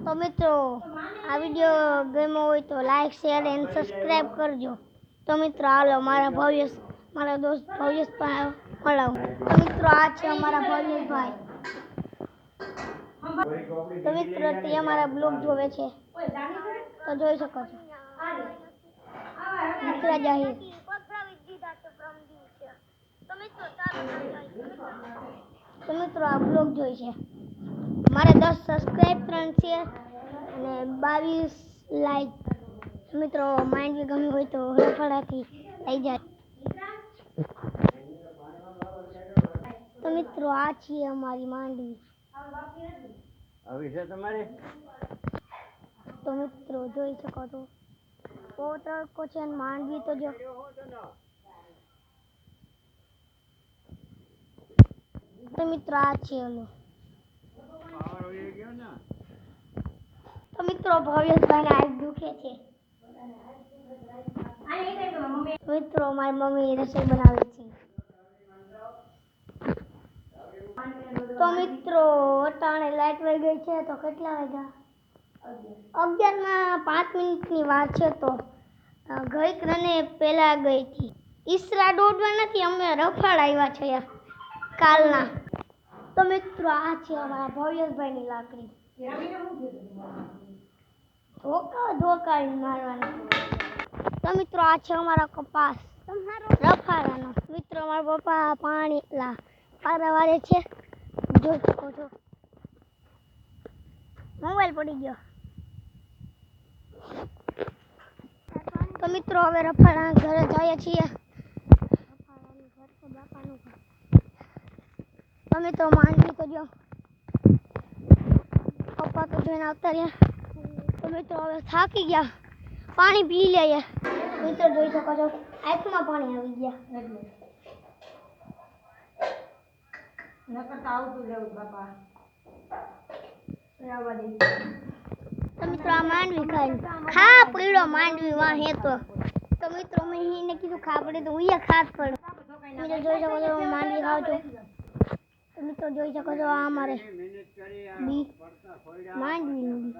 તો મિત્રો આ વિડીયો ગમ્યો હોય તો લાઈક શેર એન્ડ સબસ્ક્રાઇબ કરજો. તો મિત્રો હાલો મારા દોસ્ત ભવ્યેશ પણ મળાવ. તો મિત્રો આ છે અમારા ભવ્યેશભાઈ. તો મિત્રો તે અમારા બ્લોગ જોવે છે તો જોઈ શકો છો. મિત્ર જાહેર તો મિત્રો આ બ્લોગ જોઈ છે. મારે 10 સબસ્ક્રાઇબ 3 શેર અને 22 લાઈક. મિત્રો માઇન્ડ ગમ્યું હોય તો હળફળાથી થઈ જાય. તો મિત્રો આ છે અમારી માંડવી. આવી છે તમારે? તો મિત્રો જોઈ શકો છો બહુ તડકો છે અને માંડવી તો જો. તો મિત્રો આ છે ઓલું. તો મિત્રો ભવ્યેશભાઈને આગ દુખે છે. મિત્રો મારી મમ્મી રસોઈ બનાવે છે. તો મિત્રો અટાણે લાઈટ વહી ગઈ છે. તો કેટલા વાગ્યા? 11 માં 5 મિનિટની વાર છે. તો ગઈ ક્રને પહેલા ગઈ હતી. ઈસરા દોડવા નથી, અમે રફાડ આવ્યા છે કાલના. તો મિત્રો આ છે અમારા ભવ્યેશભાઈની લાકડી. ધોકા મારવાની. તો મિત્રો આ છે અમારા કપાસ રફાડાનો. મિત્રો મારા પપ્પા પાણી પારા વાળે છે, જોઈ શકો છો. મોબાઈલ પડી ગયો. તો મિત્રો હવે રફાડા ઘરે જઈએ છીએ. તો મિત્રો માંડવી તો જો પપ્પા તો જોઈને આવતા રહ્યા. તો મિત્રો હવે થાકી ગયા, પાણી પી લઈએ. મિત્રો જોઈ શકો છો આંખમાં પાણી આવી ગયા. તો મિત્રો આ માંડવી ખા પીડો માંડવી વાં હે. તો મિત્રો મેં એને કીધું ખા પડે તો હું ખાસ પડું. મિત્રો જોઈ શકો છો માંડવી ખાવ છો. તો મિત્રો જોઈ શકો છો આ અમારે માંડવી.